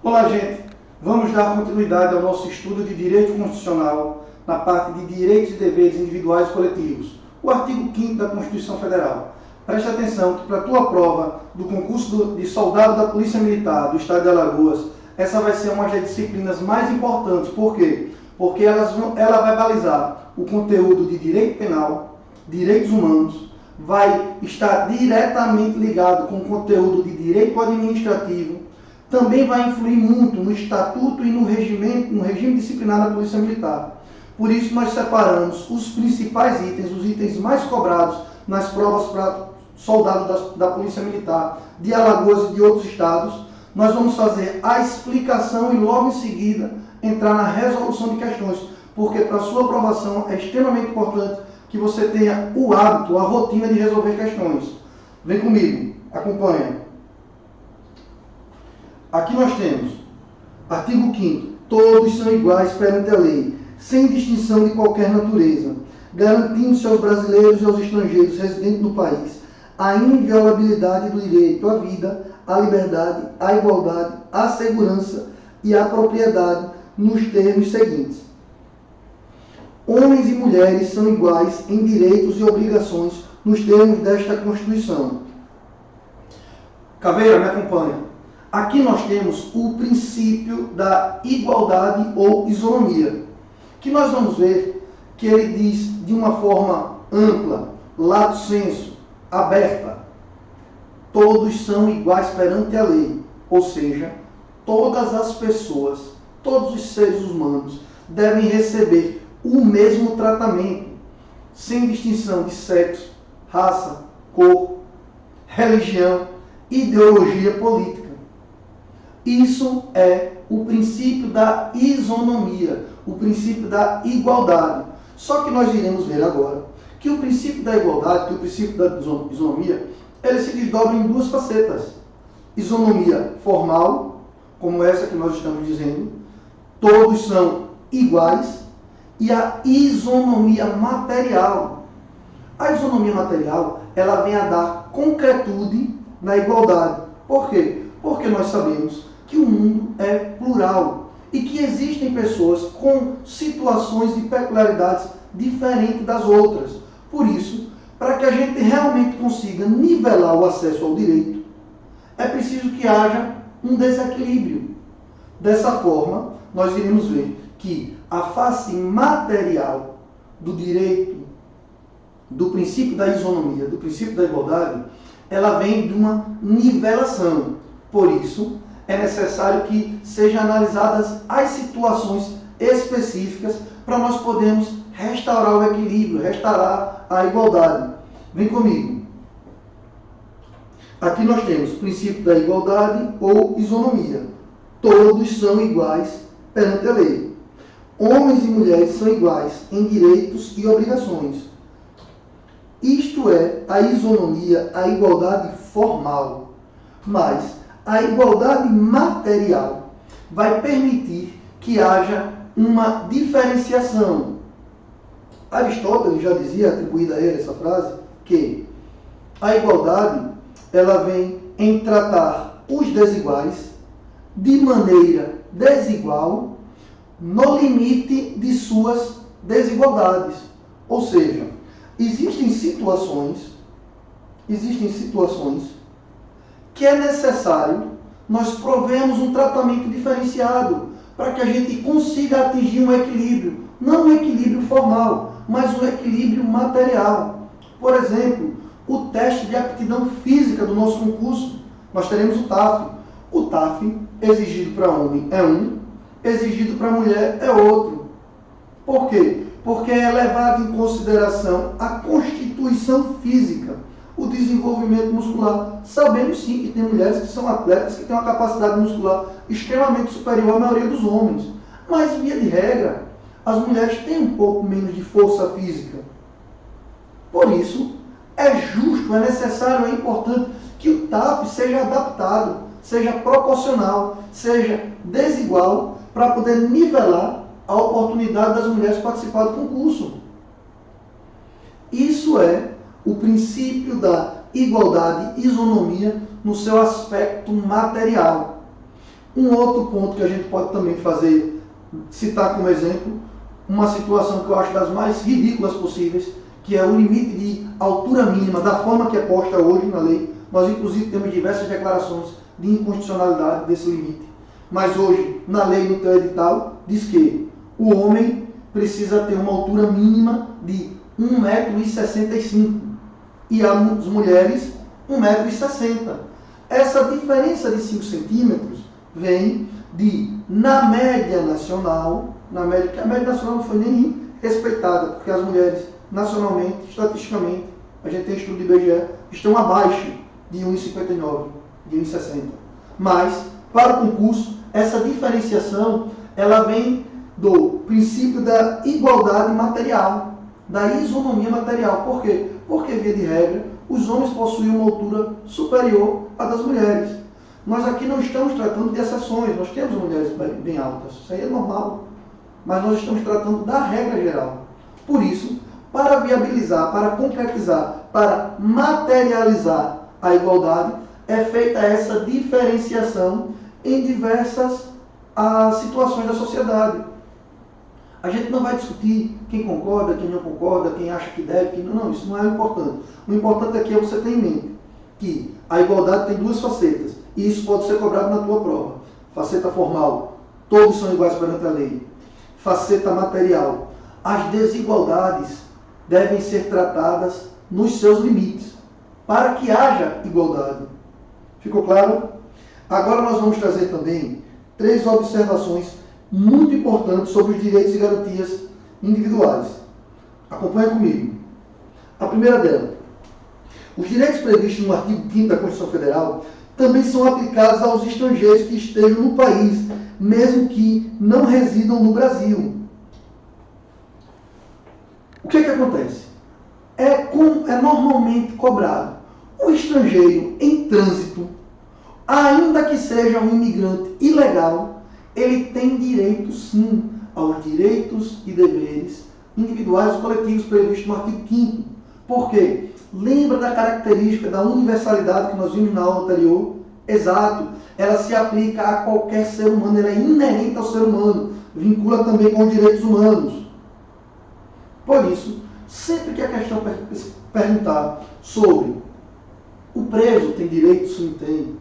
Olá, gente! Vamos dar continuidade ao nosso estudo de Direito Constitucional na parte de Direitos e Deveres Individuais e Coletivos, o artigo 5º da Constituição Federal. Preste atenção que para a tua prova do concurso de soldado da Polícia Militar do Estado de Alagoas, essa vai ser uma das disciplinas mais importantes. Por quê? Porque ela vai balizar o conteúdo de Direito Penal, Direitos Humanos, vai estar diretamente ligado com o conteúdo de Direito Administrativo, também vai influir muito no estatuto e no regime disciplinar da Polícia Militar. Por isso, nós separamos os principais itens, os itens mais cobrados nas provas para soldados da Polícia Militar de Alagoas e de outros estados. Nós vamos fazer a explicação e logo em seguida entrar na resolução de questões, porque para a sua aprovação é extremamente importante que você tenha o hábito, a rotina de resolver questões. Vem comigo, acompanha. Aqui nós temos, artigo 5º, todos são iguais perante a lei, sem distinção de qualquer natureza, garantindo-se aos brasileiros e aos estrangeiros residentes no país a inviolabilidade do direito à vida, à liberdade, à igualdade, à segurança e à propriedade nos termos seguintes. Homens e mulheres são iguais em direitos e obrigações nos termos desta Constituição. Caveira, me acompanha. Aqui nós temos o princípio da igualdade ou isonomia, que nós vamos ver que ele diz de uma forma ampla, lato sensu, aberta. Todos são iguais perante a lei, ou seja, todas as pessoas, todos os seres humanos devem receber o mesmo tratamento, sem distinção de sexo, raça, cor, religião, ideologia política. Isso é o princípio da isonomia, o princípio da igualdade. Só que nós iremos ver agora que o princípio da igualdade, que o princípio da isonomia, ele se desdobra em duas facetas. Isonomia formal, como essa que nós estamos dizendo, todos são iguais, e a isonomia material. A isonomia material, ela vem a dar concretude na igualdade. Por quê? Porque nós sabemos que o mundo é plural e que existem pessoas com situações de peculiaridades diferentes das outras. Por isso, para que a gente realmente consiga nivelar o acesso ao direito, é preciso que haja um desequilíbrio. Dessa forma, nós iremos ver que a face material do direito, do princípio da isonomia, do princípio da igualdade, ela vem de uma nivelação. Por isso, é necessário que sejam analisadas as situações específicas para nós podermos restaurar o equilíbrio, restaurar a igualdade. Vem comigo. Aqui nós temos o princípio da igualdade ou isonomia. Todos são iguais perante a lei. Homens e mulheres são iguais em direitos e obrigações. Isto é a isonomia, a igualdade formal. Mas a igualdade material vai permitir que haja uma diferenciação. Aristóteles já dizia, atribuída a ele essa frase, que a igualdade ela vem em tratar os desiguais de maneira desigual no limite de suas desigualdades. Ou seja, existem situações que é necessário nós provemos um tratamento diferenciado para que a gente consiga atingir um equilíbrio, não um equilíbrio formal, mas um equilíbrio material. Por exemplo, o teste de aptidão física do nosso concurso, nós teremos o TAF. O TAF exigido para homem é um, exigido para mulher é outro. Por quê? Porque é levado em consideração a constituição física, o desenvolvimento muscular. Sabemos sim que tem mulheres que são atletas que têm uma capacidade muscular extremamente superior à maioria dos homens. Mas, via de regra, as mulheres têm um pouco menos de força física. Por isso, É justo, é necessário, é importante que o TAP seja adaptado, seja proporcional, seja desigual, para poder nivelar a oportunidade das mulheres participar do concurso. Isso é o princípio da igualdade e isonomia no seu aspecto material. Um outro ponto que a gente pode também citar como exemplo, uma situação que eu acho das mais ridículas possíveis, que é o limite de altura mínima, da forma que é posta hoje na lei. Nós, inclusive, temos diversas declarações de inconstitucionalidade desse limite. Mas hoje, na lei, no teu edital, diz que o homem precisa ter uma altura mínima de 1,65 m e as mulheres 1,60 m. Essa diferença de 5 centímetros vem na média nacional, a média nacional não foi nem respeitada, porque as mulheres, nacionalmente, estatisticamente, a gente tem estudo de IBGE, estão abaixo de 1,59, de 1,60. Mas, para o concurso, essa diferenciação, ela vem do princípio da igualdade material, da isonomia material. Por quê? Porque, via de regra, os homens possuem uma altura superior à das mulheres. Nós aqui não estamos tratando de exceções, nós temos mulheres bem altas, isso aí é normal, mas nós estamos tratando da regra geral. Por isso, para viabilizar, para concretizar, para materializar a igualdade, é feita essa diferenciação em diversas situações da sociedade. A gente não vai discutir quem concorda, quem não concorda, quem acha que deve, quem não. Não, isso não é o importante. O importante aqui é você ter em mente que a igualdade tem duas facetas, e isso pode ser cobrado na tua prova. Faceta formal, todos são iguais perante a lei. Faceta material, as desigualdades devem ser tratadas nos seus limites, para que haja igualdade. Ficou claro? Agora nós vamos trazer também 3 observações muito importantes sobre os direitos e garantias individuais. Acompanha comigo. A primeira dela: os direitos previstos no artigo 5º da Constituição Federal também são aplicados aos estrangeiros que estejam no país, mesmo que não residam no Brasil. O que acontece? É normalmente cobrado. O estrangeiro em trânsito, ainda que seja um imigrante ilegal, ele tem direito, sim, aos direitos e deveres individuais e coletivos previstos no artigo 5º. Por quê? Lembra da característica da universalidade que nós vimos na aula anterior? Exato. Ela se aplica a qualquer ser humano, ela é inerente ao ser humano, vincula também com os direitos humanos. Por isso, sempre que a questão perguntar sobre o preso tem direito, sim, tem.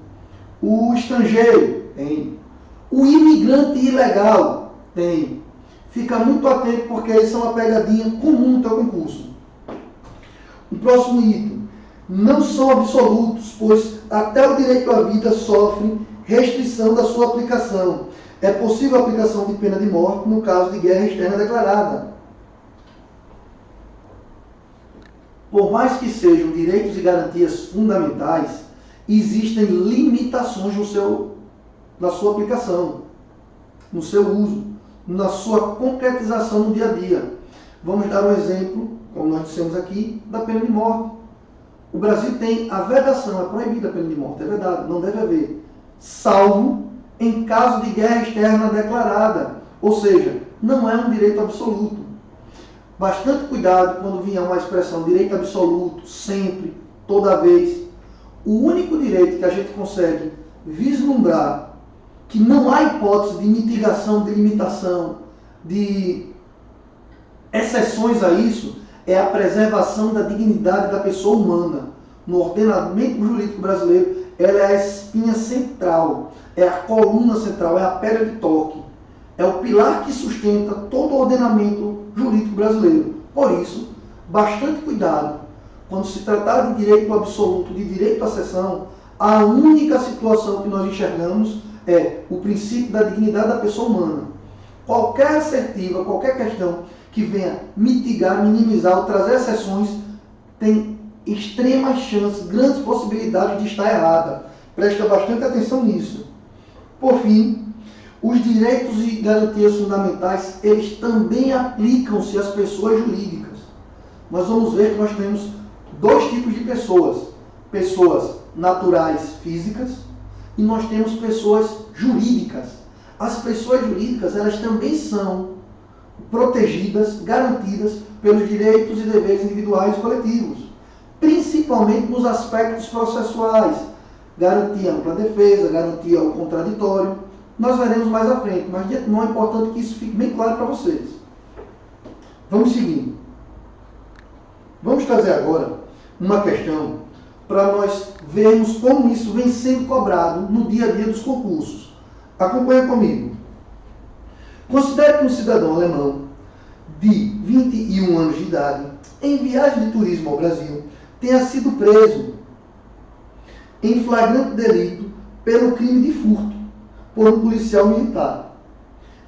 O estrangeiro tem. O imigrante ilegal tem. Fica muito atento, porque eles são uma pegadinha comum no teu concurso. O próximo item: não são absolutos, pois até o direito à vida sofre restrição da sua aplicação. É possível a aplicação de pena de morte no caso de guerra externa declarada. Por mais que sejam direitos e garantias fundamentais, existem limitações na sua aplicação, no seu uso, na sua concretização no dia a dia. Vamos dar um exemplo, como nós dissemos aqui, da pena de morte. O Brasil tem a vedação, é proibida a pena de morte, é verdade, não deve haver, salvo em caso de guerra externa declarada, ou seja, não é um direito absoluto. Bastante cuidado quando vier uma expressão direito absoluto, sempre, toda vez. O único direito que a gente consegue vislumbrar que não há hipótese de mitigação, de limitação, de exceções a isso, é a preservação da dignidade da pessoa humana. No ordenamento jurídico brasileiro, ela é a espinha central, é a coluna central, é a pedra de toque. É o pilar que sustenta todo o ordenamento jurídico brasileiro. Por isso, bastante cuidado. Quando se tratar de direito absoluto, de direito à sessão, a única situação que nós enxergamos é o princípio da dignidade da pessoa humana. Qualquer assertiva, qualquer questão que venha mitigar, minimizar ou trazer exceções, tem extremas chances, grandes possibilidades de estar errada. Presta bastante atenção nisso. Por fim, os direitos e garantias fundamentais, eles também aplicam-se às pessoas jurídicas. Nós vamos ver que nós temos dois tipos de pessoas. Pessoas naturais físicas e nós temos pessoas jurídicas. As pessoas jurídicas, elas também são protegidas, garantidas pelos direitos e deveres individuais e coletivos, principalmente nos aspectos processuais, garantia ampla defesa, garantia ao contraditório. Nós veremos mais à frente, mas de antemão é importante que isso fique bem claro para vocês. Vamos seguir. Vamos trazer agora uma questão para nós vermos como isso vem sendo cobrado no dia a dia dos concursos. Acompanha comigo. Considere que um cidadão alemão de 21 anos de idade, em viagem de turismo ao Brasil, tenha sido preso em flagrante delito pelo crime de furto por um policial militar.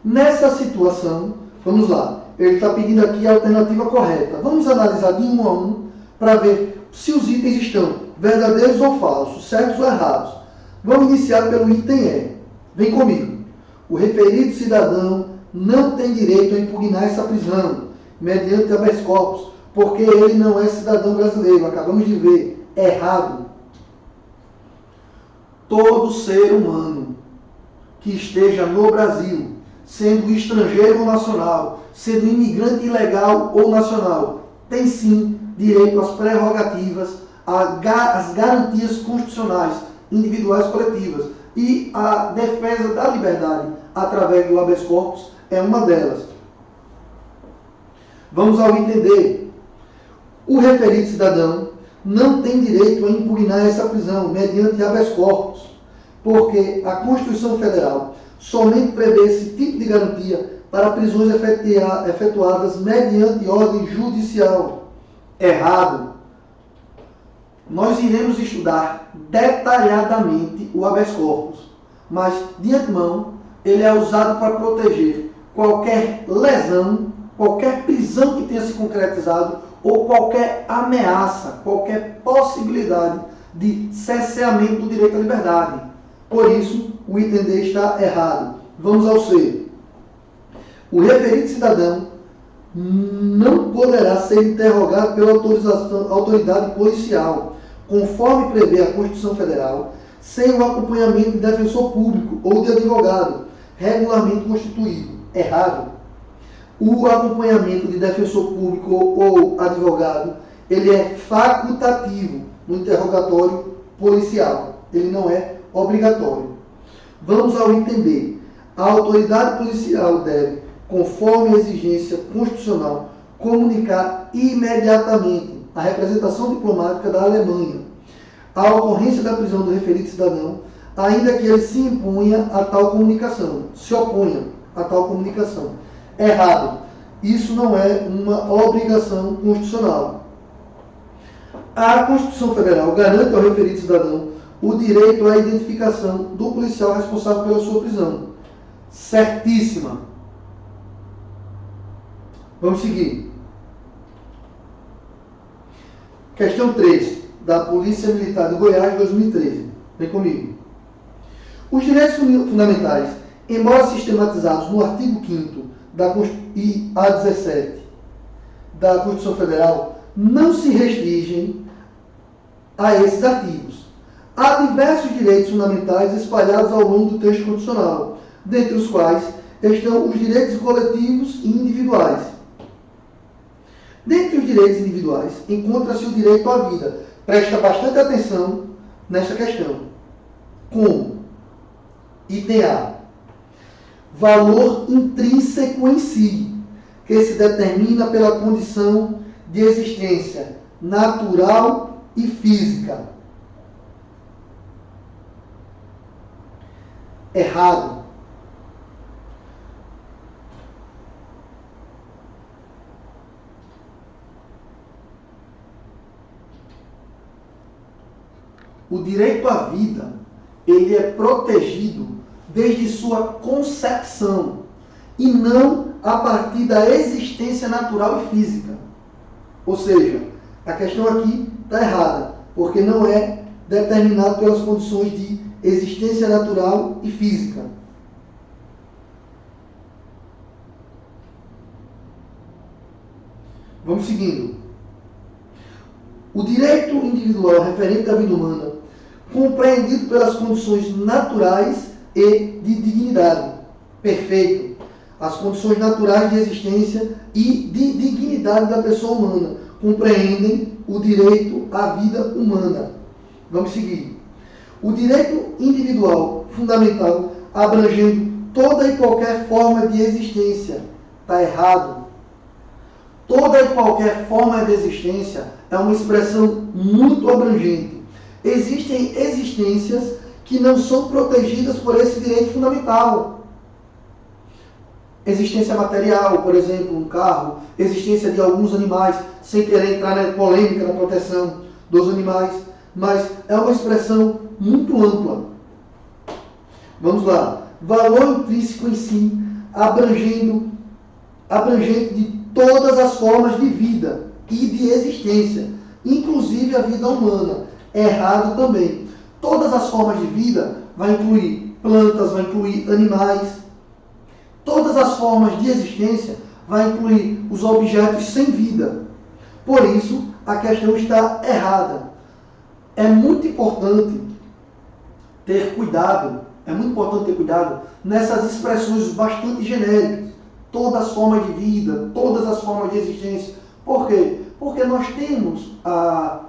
Nessa situação, vamos lá, ele está pedindo aqui a alternativa correta. Vamos analisar de um a um para ver se os itens estão verdadeiros ou falsos, certos ou errados. Vamos iniciar pelo item E. Vem comigo. O referido cidadão não tem direito a impugnar essa prisão mediante habeas corpus, porque ele não é cidadão brasileiro. Acabamos de ver. Errado. Todo ser humano que esteja no Brasil, sendo estrangeiro ou nacional, sendo imigrante ilegal ou nacional, tem sim direito às prerrogativas, às garantias constitucionais, individuais e coletivas. E a defesa da liberdade através do habeas corpus é uma delas. Vamos ao item D. O referido cidadão não tem direito a impugnar essa prisão mediante habeas corpus, porque a Constituição Federal somente prevê esse tipo de garantia para prisões efetuadas mediante ordem judicial. Errado. Nós iremos estudar detalhadamente o habeas corpus, mas, de antemão, ele é usado para proteger qualquer lesão, qualquer prisão que tenha se concretizado ou qualquer ameaça, qualquer possibilidade de cerceamento do direito à liberdade. Por isso, o item D está errado. Vamos ao C. O referido cidadão não poderá ser interrogado pela autoridade policial, conforme prevê a Constituição Federal, sem o acompanhamento de defensor público ou de advogado, regularmente constituído. Errado. O acompanhamento de defensor público ou advogado, ele é facultativo no interrogatório policial. Ele não é obrigatório. Vamos ao item B. A autoridade policial deve, conforme a exigência constitucional, comunicar imediatamente à representação diplomática da Alemanha a ocorrência da prisão do referido cidadão, ainda que ele se imponha a tal comunicação, se oponha a tal comunicação. Errado. Isso não é uma obrigação constitucional. A Constituição Federal garante ao referido cidadão o direito à identificação do policial responsável pela sua prisão. Certíssima. Vamos seguir. Questão 3, da Polícia Militar de Goiás, 2013. Vem comigo. Os direitos fundamentais, embora sistematizados no artigo 5º e A17 da Constituição Federal, não se restringem a esses artigos. Há diversos direitos fundamentais espalhados ao longo do texto constitucional, dentre os quais estão os direitos coletivos e individuais. Dentre os direitos individuais, encontra-se o direito à vida. Presta bastante atenção nesta questão. Como? Item A. Valor intrínseco em si, que se determina pela condição de existência natural e física. Errado. O direito à vida, ele é protegido desde sua concepção e não a partir da existência natural e física. Ou seja, a questão aqui está errada, porque não é determinado pelas condições de existência natural e física. Vamos seguindo. O direito individual referente à vida humana, compreendido pelas condições naturais e de dignidade. Perfeito. As condições naturais de existência e de dignidade da pessoa humana compreendem o direito à vida humana. Vamos seguir. O direito individual fundamental abrangendo toda e qualquer forma de existência. Está errado. Toda e qualquer forma de existência é uma expressão muito abrangente. Existem existências que não são protegidas por esse direito fundamental. Existência material, por exemplo, um carro, existência de alguns animais, sem querer entrar na polêmica da proteção dos animais, mas é uma expressão muito ampla. Vamos lá. Valor intrínseco em si, abrangente de todas as formas de vida e de existência, inclusive a vida humana. Errado também. Todas as formas de vida vai incluir plantas, vai incluir animais. Todas as formas de existência vai incluir os objetos sem vida. Por isso, a questão está errada. É muito importante ter cuidado, nessas expressões bastante genéricas. Todas as formas de vida, todas as formas de existência. Por quê? Porque nós temos a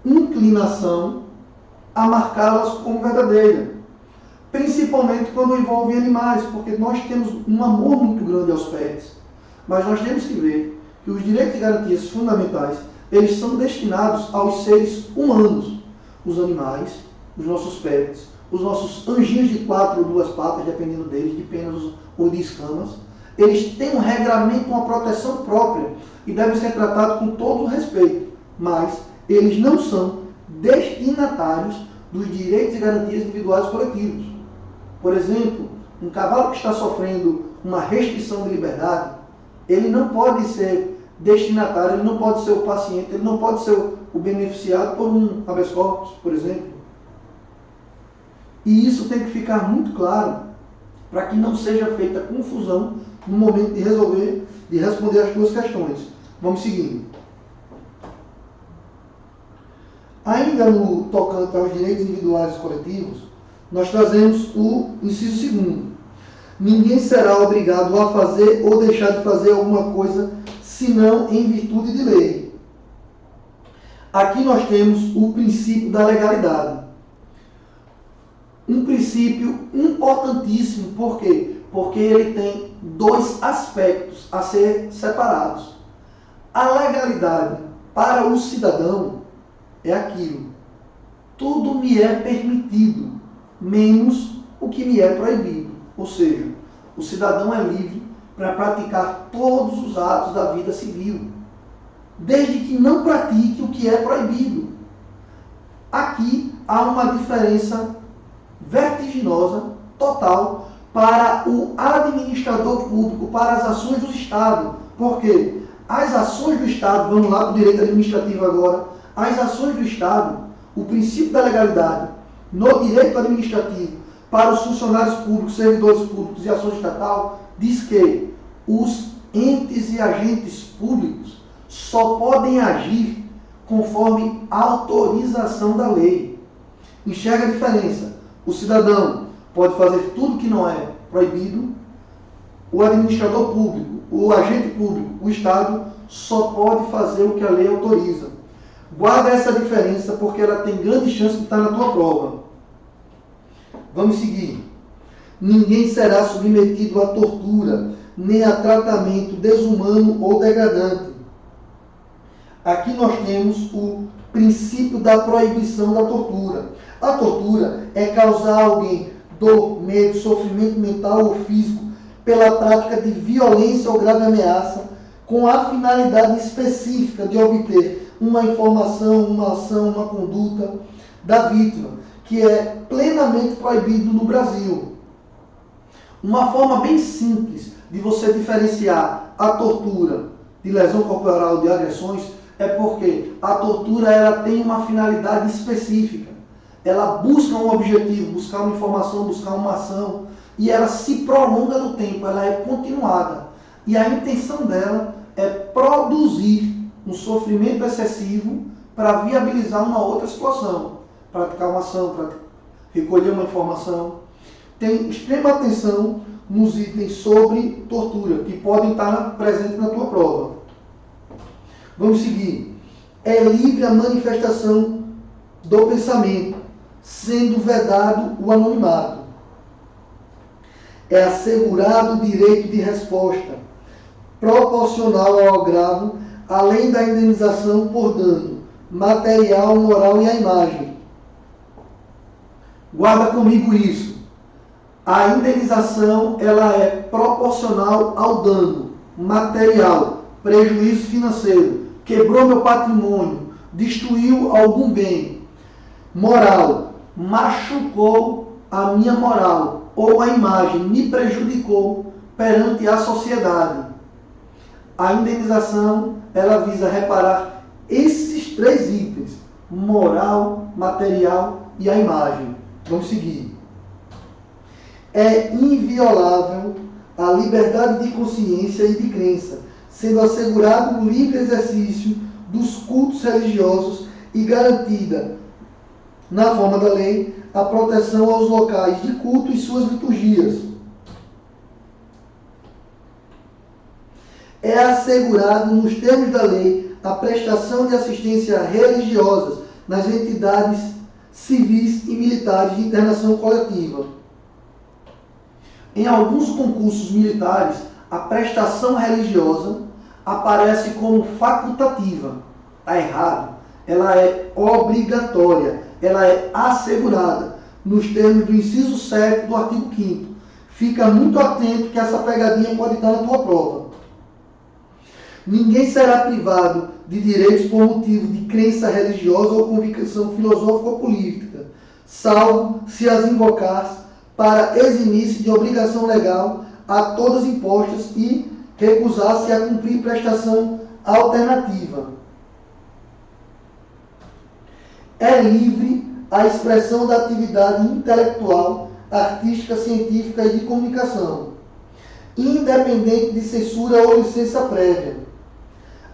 inclinação a marcá-las como verdadeiras. Principalmente quando envolve animais, porque nós temos um amor muito grande aos pets. Mas nós temos que ver que os direitos e garantias fundamentais, eles são destinados aos seres humanos. Os animais, os nossos pets, os nossos anjinhos de 4 ou 2 patas, dependendo deles, de penas ou de escamas, eles têm um regramento, uma proteção própria e devem ser tratados com todo o respeito. Mas eles não são destinatários dos direitos e garantias individuais coletivos. Por exemplo, um cavalo que está sofrendo uma restrição de liberdade, ele não pode ser destinatário, ele não pode ser o paciente, ele não pode ser o beneficiado por um habeas corpus, por exemplo. E isso tem que ficar muito claro para que não seja feita confusão no momento de responder as tuas questões. Vamos seguindo. Ainda no tocante aos direitos individuais e coletivos, nós trazemos o inciso 2º. Ninguém será obrigado a fazer ou deixar de fazer alguma coisa, senão em virtude de lei. Aqui nós temos o princípio da legalidade. Um princípio importantíssimo, por quê? Porque ele tem 2 aspectos a ser separados. A legalidade para o cidadão é aquilo: tudo me é permitido, menos o que me é proibido. Ou seja, o cidadão é livre para praticar todos os atos da vida civil, desde que não pratique o que é proibido. Aqui há uma diferença vertiginosa, total, para o administrador público, para as ações do Estado. Por quê? As ações do Estado, vamos lá para o direito administrativo agora, as ações do Estado, o princípio da legalidade no direito administrativo para os funcionários públicos, servidores públicos e ações estatal, diz que os entes e agentes públicos só podem agir conforme autorização da lei. Enxerga a diferença. O cidadão pode fazer tudo que não é proibido, o administrador público, o agente público, o Estado, só pode fazer o que a lei autoriza. Guarda essa diferença porque ela tem grande chance de estar na tua prova. Vamos seguir. Ninguém será submetido a tortura, nem a tratamento desumano ou degradante. Aqui nós temos o princípio da proibição da tortura. A tortura é causar a alguém dor, medo, sofrimento mental ou físico pela prática de violência ou grave ameaça, com a finalidade específica de obter uma informação, uma ação, uma conduta da vítima, que é plenamente proibido no Brasil. Uma forma bem simples de você diferenciar a tortura de lesão corporal, de agressões, é porque a tortura ela tem uma finalidade específica. Ela busca um objetivo, buscar uma informação, buscar uma ação, e ela se prolonga no tempo, ela é continuada. E a intenção dela é produzir um sofrimento excessivo para viabilizar uma outra situação, praticar uma ação, para recolher uma informação. Tem extrema atenção nos itens sobre tortura, que podem estar presentes na tua prova. Vamos seguir. É livre a manifestação do pensamento, sendo vedado o anonimato. É assegurado o direito de resposta, proporcional ao agravo, além da indenização por dano material, moral e à imagem. Guarda comigo isso. A indenização ela é proporcional ao dano material, prejuízo financeiro, quebrou meu patrimônio, destruiu algum bem. Moral, machucou a minha moral ou a imagem, me prejudicou perante a sociedade. A indenização ela visa reparar esses três itens: moral, material e a imagem. Vamos seguir. É inviolável a liberdade de consciência e de crença, sendo assegurado o livre exercício dos cultos religiosos e garantida, na forma da lei, a proteção aos locais de culto e suas liturgias. É assegurado, nos termos da lei, a prestação de assistência religiosas nas entidades civis e militares de internação coletiva. Em alguns concursos militares, a prestação religiosa aparece como facultativa. Está errado. Ela é obrigatória. Ela é assegurada, nos termos do inciso 7 do artigo 5º. Fica muito atento que essa pegadinha pode estar na tua prova. Ninguém será privado de direitos por motivo de crença religiosa ou convicção filosófica ou política, salvo se as invocar para eximir-se de obrigação legal a todas impostas e recusar-se a cumprir prestação alternativa. É livre a expressão da atividade intelectual, artística, científica e de comunicação, independente de censura ou licença prévia.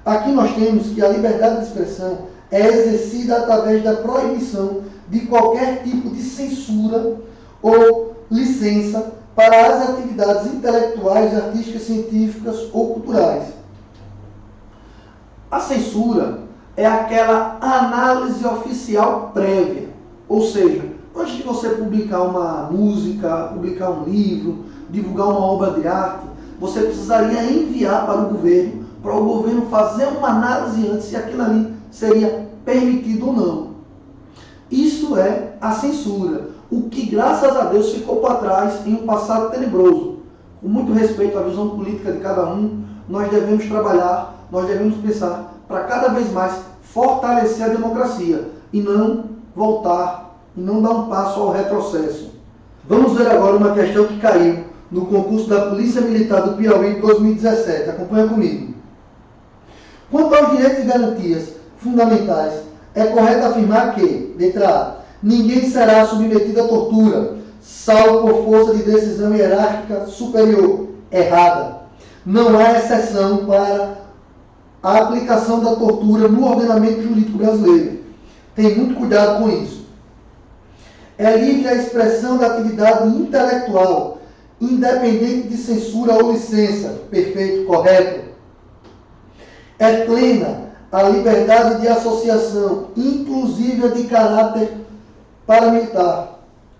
Aqui nós temos que a liberdade de expressão é exercida através da proibição de qualquer tipo de censura ou licença para as atividades intelectuais, artísticas, científicas ou culturais. A censura é aquela análise oficial prévia, ou seja, antes de você publicar uma música, publicar um livro, divulgar uma obra de arte, você precisaria enviar para o governo fazer uma análise antes se aquilo ali seria permitido ou não. Isso é a censura, o que graças a Deus ficou para trás em um passado tenebroso. Com muito respeito à visão política de cada um, nós devemos trabalhar, nós devemos pensar para cada vez mais fortalecer a democracia e não voltar, e não dar um passo ao retrocesso. Vamos ver agora uma questão que caiu no concurso da Polícia Militar do Piauí de 2017. Acompanha comigo. Quanto aos direitos e garantias fundamentais, é correto afirmar que, letra A, ninguém será submetido à tortura, salvo por força de decisão hierárquica superior. Errada. Não há exceção para a aplicação da tortura no ordenamento jurídico brasileiro. Tem muito cuidado com isso. É livre a expressão da atividade intelectual, independente de censura ou licença. Perfeito, correto. É plena a liberdade de associação, inclusive a de caráter paramilitar.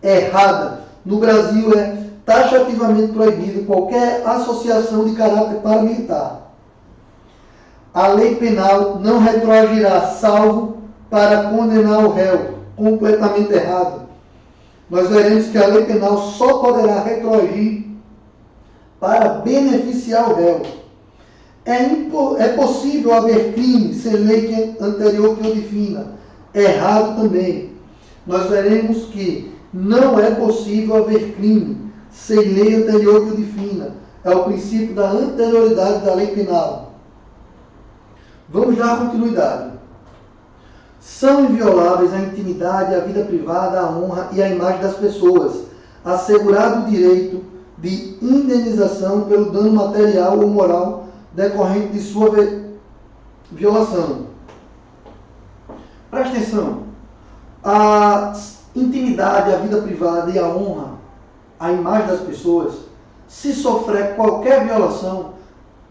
Errada. No Brasil é taxativamente proibido qualquer associação de caráter paramilitar. A lei penal não retroagirá, salvo para condenar o réu. Completamente errado. Nós veremos que a lei penal só poderá retroagir para beneficiar o réu. É possível haver crime sem lei anterior que o defina. Errado também. Nós veremos que não é possível haver crime sem lei anterior que o defina. É o princípio da anterioridade da lei penal. Vamos dar continuidade. São invioláveis a intimidade, a vida privada, a honra e a imagem das pessoas, assegurado o direito de indenização pelo dano material ou moral decorrente de sua violação. Presta atenção. A intimidade, a vida privada e a honra, a imagem das pessoas, se sofrer qualquer violação,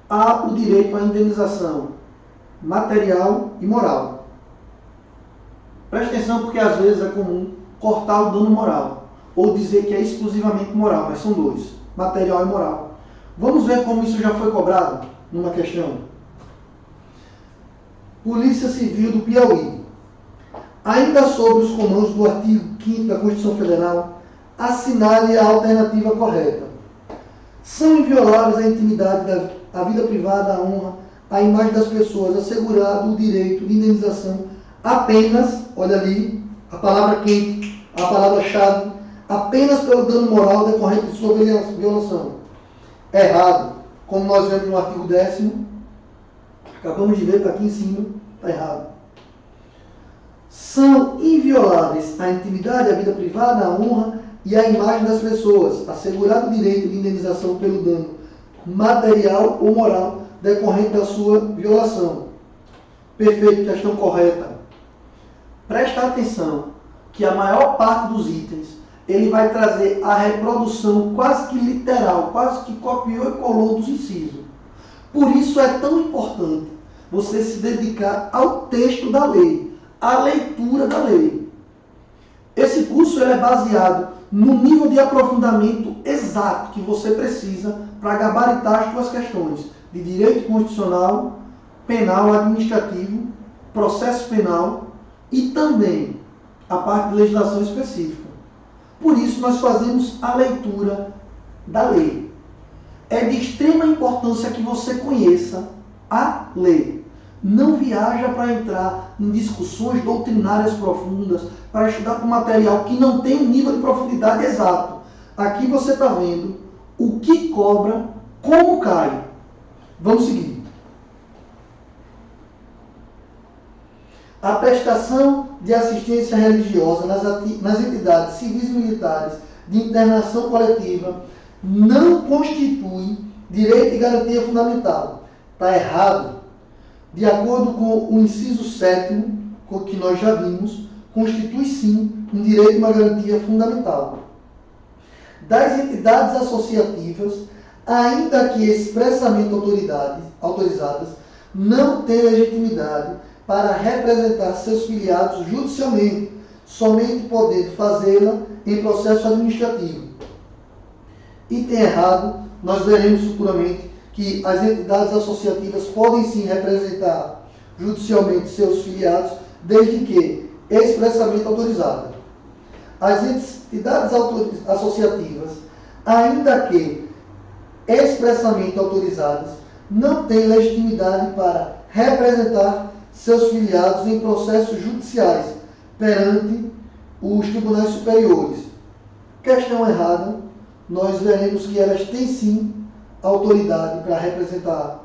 há o direito à indenização material e moral. Presta atenção, porque às vezes é comum cortar o dano moral, ou dizer que é exclusivamente moral, mas são dois, material e moral. Vamos ver como isso já foi cobrado numa questão. Polícia Civil do Piauí. Ainda sobre os comandos do artigo 5º da Constituição Federal, assinale a alternativa correta. São invioláveis a intimidade, a vida privada, a honra, a imagem das pessoas, assegurado o direito de indenização apenas, olha ali, a palavra quente, a palavra-chave, apenas pelo dano moral decorrente de sua violação. Errado. Como nós vemos no artigo 10º, acabamos de ver, está aqui em cima, está errado. São invioláveis a intimidade, a vida privada, a honra e a imagem das pessoas, assegurado o direito de indenização pelo dano material ou moral decorrente da sua violação. Perfeito, questão correta. Presta atenção que a maior parte dos itens ele vai trazer a reprodução quase que literal, quase que copiou e colou dos incisos. Por isso é tão importante você se dedicar ao texto da lei, à leitura da lei. Esse curso ele é baseado no nível de aprofundamento exato que você precisa para gabaritar as suas questões de direito constitucional, penal, administrativo, processo penal e também a parte de legislação específica. Por isso nós fazemos a leitura da lei. É de extrema importância que você conheça a lei. Não viaja para entrar em discussões doutrinárias profundas, para estudar com material que não tem um nível de profundidade exato. Aqui você está vendo o que cobra, como cai. Vamos seguir. A prestação de assistência religiosa nas entidades civis e militares de internação coletiva não constitui direito e garantia fundamental. Está errado. De acordo com o inciso 7º, que nós já vimos, constitui sim um direito e uma garantia fundamental. Das entidades associativas, ainda que expressamente autorizadas, não têm legitimidade para representar seus filiados judicialmente, somente podendo fazê-la em processo administrativo. Item errado, nós veremos futuramente que as entidades associativas podem sim representar judicialmente seus filiados, desde que expressamente autorizadas. As entidades associativas, ainda que expressamente autorizadas, não têm legitimidade para representar seus filiados em processos judiciais perante os tribunais superiores. Questão errada, nós veremos que elas têm sim autoridade para representar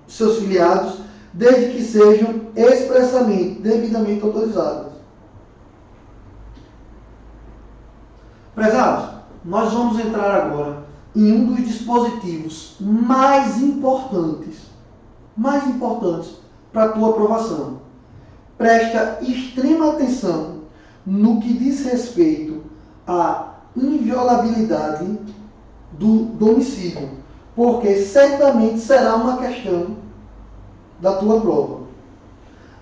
seus filiados, desde que sejam expressamente, devidamente autorizadas. Prezados, nós vamos entrar agora em um dos dispositivos mais importantes para a tua aprovação. Presta extrema atenção no que diz respeito à inviolabilidade do domicílio, porque certamente será uma questão da tua prova.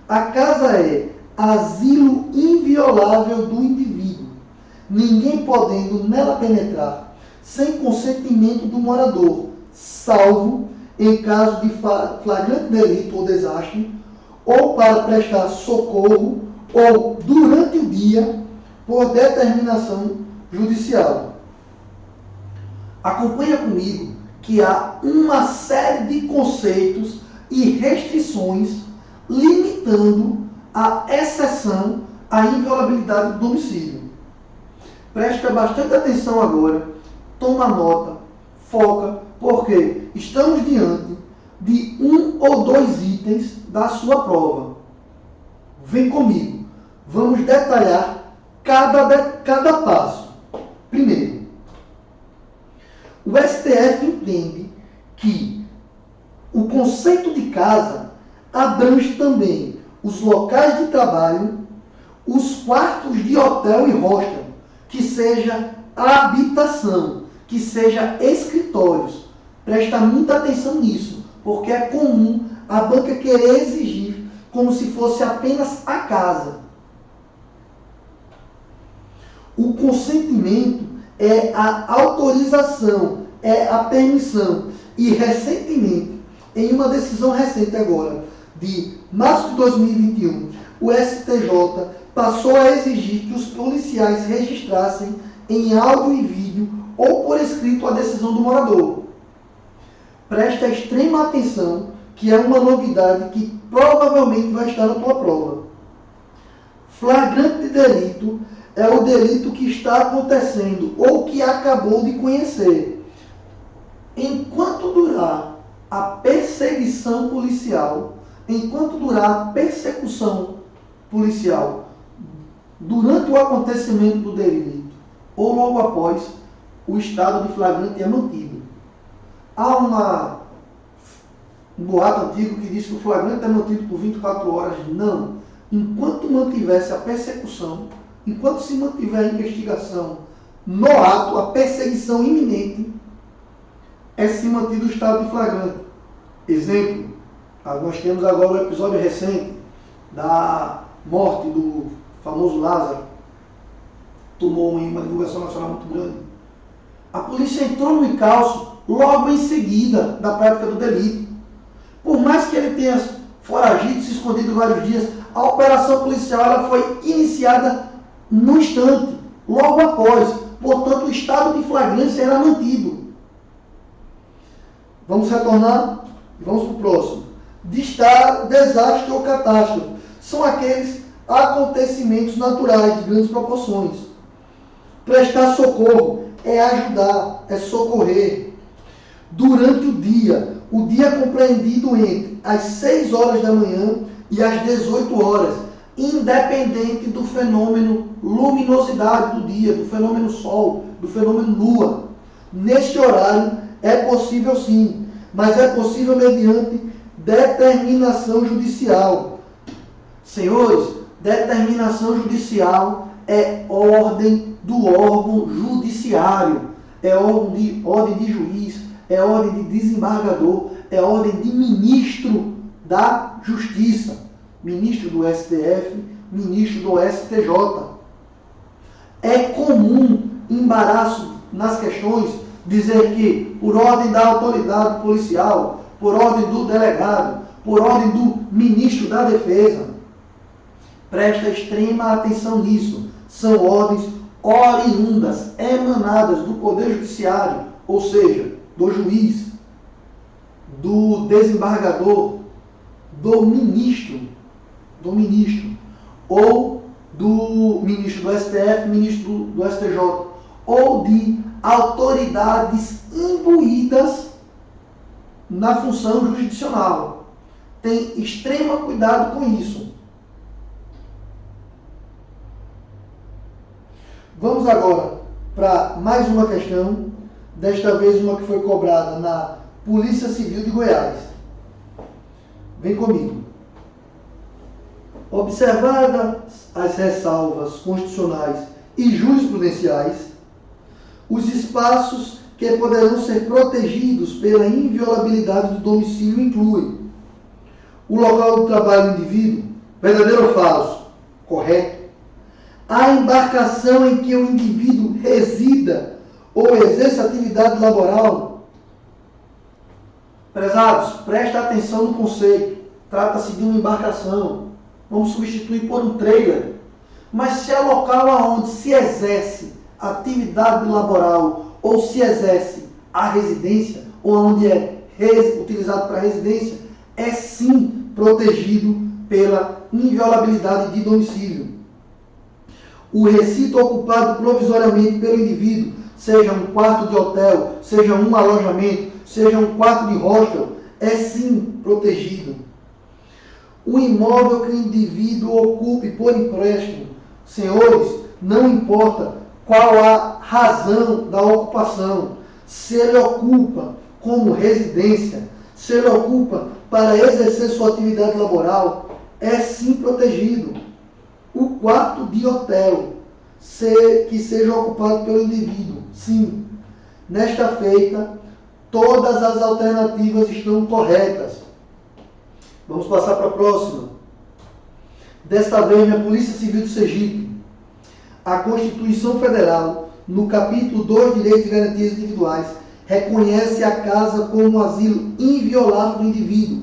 A casa é asilo inviolável do indivíduo, ninguém podendo nela penetrar sem consentimento do morador, salvo em caso de flagrante delito ou desastre, ou para prestar socorro, ou durante o dia, por determinação judicial. Acompanha comigo que há uma série de conceitos e restrições limitando a exceção à inviolabilidade do domicílio. Presta bastante atenção agora, toma nota, foca, porque estamos diante de um ou dois itens da sua prova. Vem comigo, vamos detalhar cada passo. Primeiro, o STF entende que o conceito de casa abrange também os locais de trabalho, os quartos de hotel e hostel, que seja habitação, que seja escritórios. Presta muita atenção nisso, porque é comum a banca querer exigir como se fosse apenas a casa. O consentimento é a autorização, é a permissão. E recentemente, em uma decisão recente agora, de março de 2021, o STJ passou a exigir que os policiais registrassem em áudio e vídeo ou por escrito a decisão do morador. Presta extrema atenção, que é uma novidade que provavelmente vai estar na tua prova. Flagrante de delito é o delito que está acontecendo ou que acabou de conhecer. Enquanto durar a perseguição policial, enquanto durar a persecução policial, durante o acontecimento do delito ou logo após, o estado de flagrante é mantido. Há um boato antigo que diz que o flagrante é mantido por 24 horas. Não. Enquanto mantivesse a persecução, enquanto se mantiver a investigação no ato, a perseguição iminente, é se mantido o estado de flagrante. Exemplo, nós temos agora o episódio recente da morte do famoso Lázaro. Tomou uma divulgação nacional muito grande. A polícia entrou no encalço logo em seguida da prática do delito. Por mais que ele tenha foragido, se escondido vários dias, a operação policial ela foi iniciada no instante, logo após. Portanto, o estado de flagrância era mantido. Vamos retornar e vamos para o próximo. Desastre ou catástrofe. São aqueles acontecimentos naturais de grandes proporções. Prestar socorro é ajudar, é socorrer. Durante o dia compreendido entre as 6 horas da manhã e as 18 horas, independente do fenômeno luminosidade do dia, do fenômeno sol, do fenômeno lua. Neste horário é possível sim, mas é possível mediante determinação judicial. Senhores, determinação judicial é ordem do órgão judiciário, é ordem de juiz, é ordem de desembargador, é ordem de ministro da Justiça, ministro do STF, ministro do STJ. É comum embaraço nas questões dizer que, por ordem da autoridade policial, por ordem do delegado, por ordem do ministro da Defesa. Presta extrema atenção nisso. São ordens oriundas, emanadas do Poder Judiciário, ou seja, do juiz, do desembargador, do ministro, ou do ministro do STF, ministro do STJ, ou de autoridades imbuídas na função jurisdicional. Tem extremo cuidado com isso. Vamos agora para mais uma questão, desta vez uma que foi cobrada na Polícia Civil de Goiás. Vem comigo. Observadas as ressalvas constitucionais e jurisprudenciais, os espaços que poderão ser protegidos pela inviolabilidade do domicílio incluem o local do trabalho do indivíduo, verdadeiro ou falso? Correto. A embarcação em que o indivíduo resida ou exerce atividade laboral. Prezados, presta atenção no conceito. Trata-se de uma embarcação. Vamos substituir por um trailer. Mas se é local onde se exerce atividade laboral ou se exerce a residência, ou onde é utilizado para residência, é sim protegido pela inviolabilidade de domicílio. O recinto ocupado provisoriamente pelo indivíduo, seja um quarto de hotel, seja um alojamento, seja um quarto de hostel, é sim protegido. O imóvel que o indivíduo ocupe por empréstimo, senhores, não importa qual a razão da ocupação, se ele ocupa como residência, se ele ocupa para exercer sua atividade laboral, é sim protegido. O quarto de hotel que seja ocupado pelo indivíduo, sim. Nesta feita, todas as alternativas estão corretas. Vamos passar para a próxima. Desta vez, na Polícia Civil do Sergipe, a Constituição Federal, no capítulo 2, Direitos e Garantias Individuais, reconhece a casa como um asilo inviolável do indivíduo.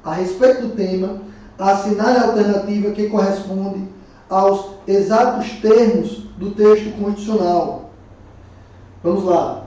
A respeito do tema, assinale a alternativa que corresponde aos exatos termos do texto constitucional. Vamos lá.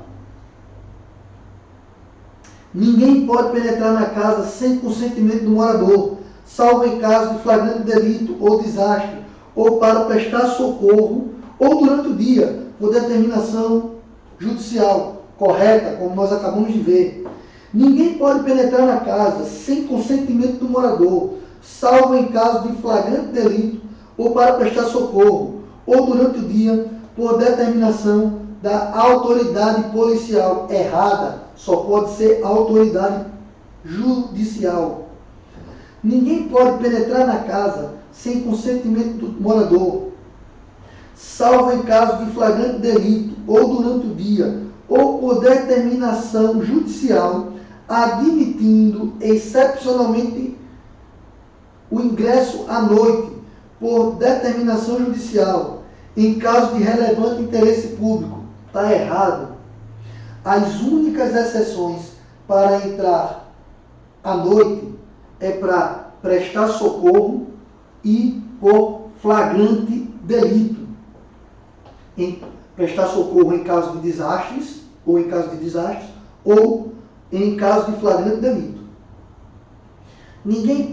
Ninguém pode penetrar na casa sem consentimento do morador, salvo em caso de flagrante delito ou desastre, ou para prestar socorro, ou durante o dia, por determinação judicial correta, como nós acabamos de ver. Ninguém pode penetrar na casa sem consentimento do morador, salvo em caso de flagrante delito, ou para prestar socorro, ou durante o dia, por determinação da autoridade policial. Errada, só pode ser autoridade judicial. Ninguém pode penetrar na casa sem consentimento do morador, salvo em caso de flagrante delito, ou durante o dia, ou por determinação judicial, admitindo excepcionalmente o ingresso à noite, por determinação judicial, em caso de relevante interesse público. Está errado. As únicas exceções para entrar à noite é para prestar socorro e por flagrante delito. Prestar socorro em caso de desastres, ou em caso de flagrante delito. Ninguém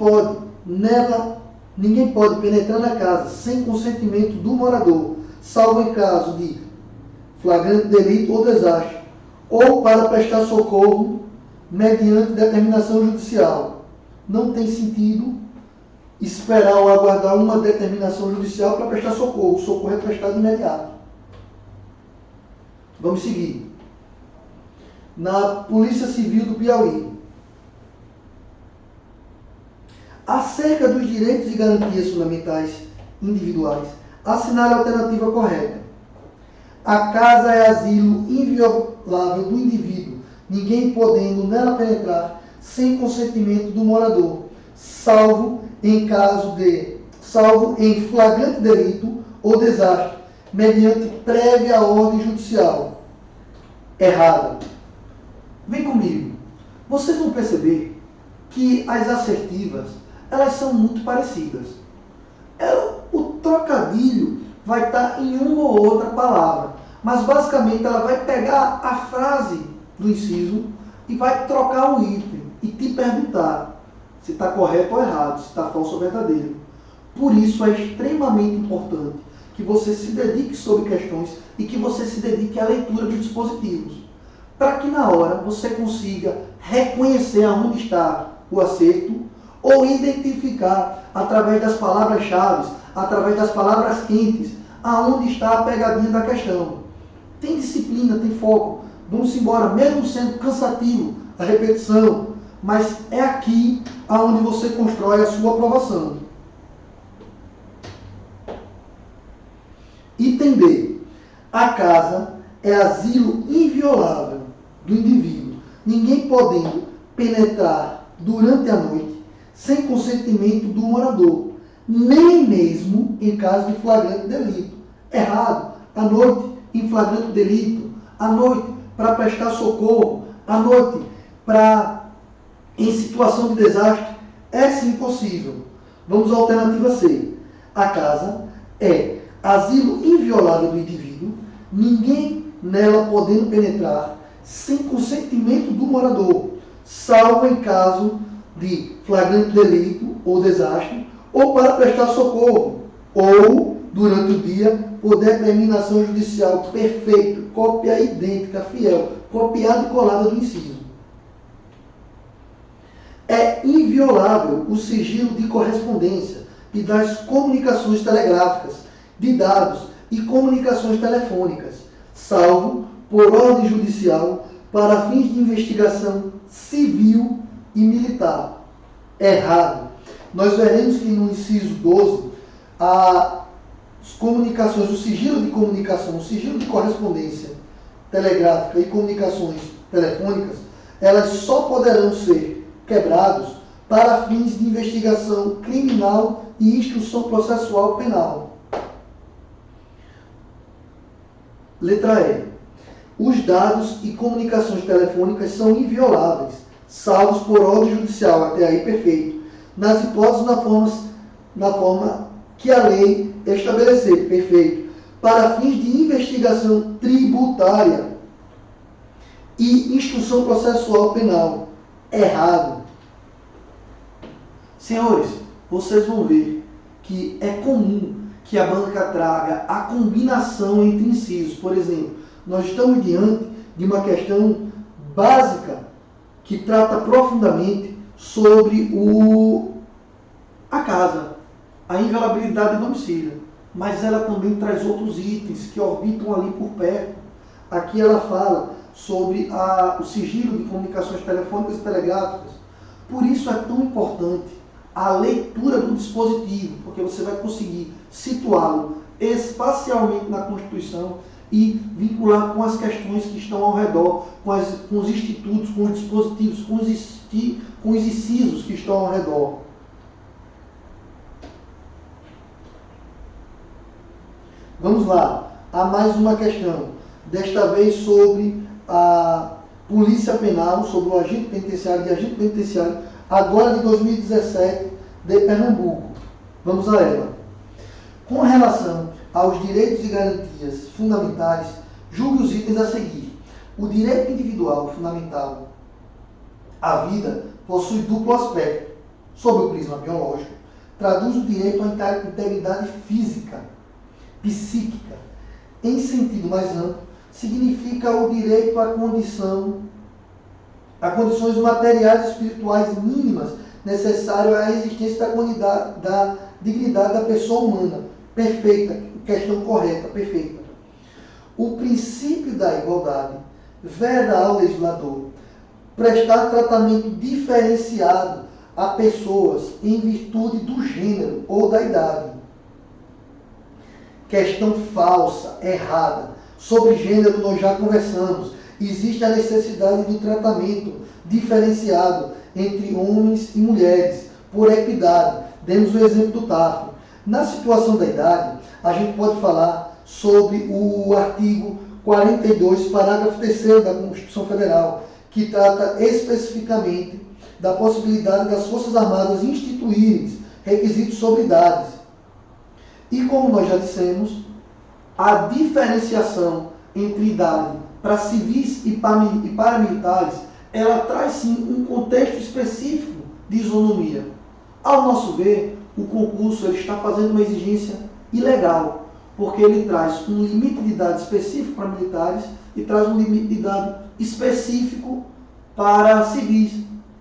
pode penetrar na casa sem consentimento do morador, salvo em caso de flagrante delito ou desastre, ou para prestar socorro mediante determinação judicial. Não tem sentido esperar ou aguardar uma determinação judicial para prestar socorro. O socorro é prestado imediato. Vamos seguir. Na Polícia Civil do Piauí. Acerca dos direitos e garantias fundamentais individuais, assinale a alternativa correta. A casa é asilo inviolável do indivíduo, ninguém podendo nela penetrar sem consentimento do morador, salvo em flagrante delito ou desastre, mediante prévia ordem judicial. Errada. Vem comigo. Vocês vão perceber que as assertivas, elas são muito parecidas. O trocadilho vai estar em uma ou outra palavra, mas basicamente ela vai pegar a frase do inciso e vai trocar o item e te perguntar se está correto ou errado, se está falso ou verdadeiro. Por isso é extremamente importante que você se dedique sobre questões e que você se dedique à leitura dos dispositivos, para que na hora você consiga reconhecer aonde está o acerto ou identificar através das palavras-chave, através das palavras quentes, aonde está a pegadinha da questão. Tem disciplina, tem foco. Vamos embora, mesmo sendo cansativo a repetição, mas é aqui aonde você constrói a sua aprovação. Item B. A casa é asilo inviolável do indivíduo, ninguém podendo penetrar durante a noite sem consentimento do morador, nem mesmo em caso de flagrante delito. Errado. À noite, em flagrante delito. À noite, para prestar socorro. À noite, em situação de desastre. É sim possível. Vamos à alternativa C. A casa é asilo inviolável do indivíduo, ninguém nela podendo penetrar sem consentimento do morador, salvo em caso de flagrante delito ou desastre, ou para prestar socorro, ou durante o dia, por determinação judicial. Perfeito, cópia idêntica, fiel, copiada e colada do inciso. É inviolável o sigilo de correspondência e das comunicações telegráficas, de dados e comunicações telefônicas, salvo por ordem judicial para fins de investigação civil e militar. Errado. nós veremos que no inciso 12, as comunicações, o sigilo de comunicação, o sigilo de correspondência telegráfica e comunicações telefônicas, elas só poderão ser quebrados para fins de investigação criminal e instrução processual penal. Letra E. Os dados e comunicações telefônicas são invioláveis, salvos por ordem judicial, até aí perfeito, nas hipóteses na forma que a lei estabelecer, perfeito, para fins de investigação tributária e instrução processual penal, errado. Senhores, vocês vão ver que é comum que a banca traga a combinação entre incisos. Por exemplo, nós estamos diante de uma questão básica que trata profundamente sobre a casa, a inviolabilidade do domicílio, mas ela também traz outros itens que orbitam ali por perto. Aqui ela fala sobre o sigilo de comunicações telefônicas e telegráficas. Por isso é tão importante a leitura do dispositivo, porque você vai conseguir situá-lo espacialmente na Constituição e vincular com as questões que estão ao redor, com os institutos, com os dispositivos, com os incisos que estão ao redor. Vamos lá, há mais uma questão, desta vez sobre a Polícia Penal, sobre o agente penitenciário, agora de 2017, de Pernambuco. Vamos a ela. Com relação aos direitos e garantias fundamentais, julgue os itens a seguir. O direito individual fundamental à vida possui duplo aspecto. Sob o prisma biológico, traduz o direito à integridade física, psíquica. Em sentido mais amplo, significa o direito a condições materiais e espirituais mínimas necessárias à existência da dignidade da pessoa humana. Perfeita, questão correta, perfeita. O princípio da igualdade veda ao legislador prestar tratamento diferenciado a pessoas em virtude do gênero ou da idade. Questão falsa, errada. Sobre gênero nós já conversamos. Existe a necessidade do tratamento diferenciado entre homens e mulheres, por equidade. Demos o exemplo do tártaro. Na situação da idade, a gente pode falar sobre o artigo 42, parágrafo 3º da Constituição Federal, que trata especificamente da possibilidade das Forças Armadas instituírem requisitos sobre idades. E como nós já dissemos, a diferenciação entre idade para civis e paramilitares, ela traz sim um contexto específico de isonomia. Ao nosso ver, o concurso ele está fazendo uma exigência ilegal, porque ele traz um limite de idade específico para militares e traz um limite de idade específico para civis,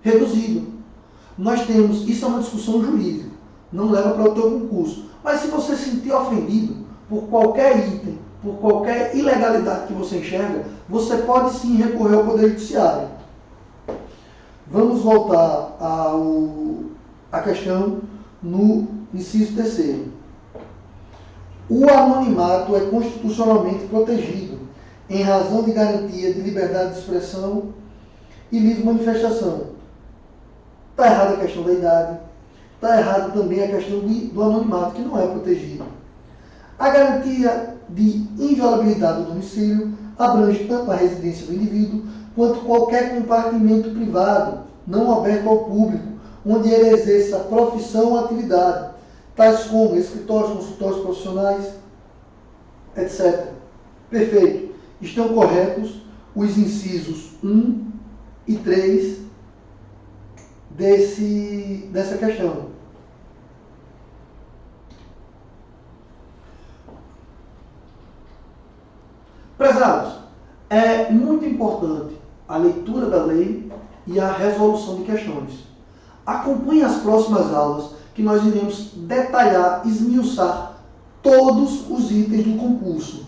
reduzido. Nós temos, isso é uma discussão jurídica, não leva para o teu concurso. Mas se você se sentir ofendido por qualquer item, por qualquer ilegalidade que você enxerga, você pode sim recorrer ao Poder Judiciário. Vamos voltar à questão no inciso 3º. O anonimato é constitucionalmente protegido em razão de garantia de liberdade de expressão e livre manifestação. Está errada a questão da idade, está errada também a questão do anonimato, que não é protegido. A garantia de inviolabilidade do domicílio abrange tanto a residência do indivíduo quanto qualquer compartimento privado, não aberto ao público, onde ele exerça profissão ou atividade, tais como escritórios, consultórios profissionais, etc. Perfeito. Estão corretos os incisos 1 e 3 dessa questão. Prezados, é muito importante a leitura da lei e a resolução de questões. Acompanhe as próximas aulas que nós iremos detalhar, esmiuçar todos os itens do concurso.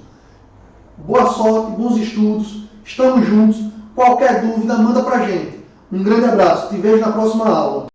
Boa sorte, bons estudos, estamos juntos. Qualquer dúvida, manda pra gente. Um grande abraço, te vejo na próxima aula.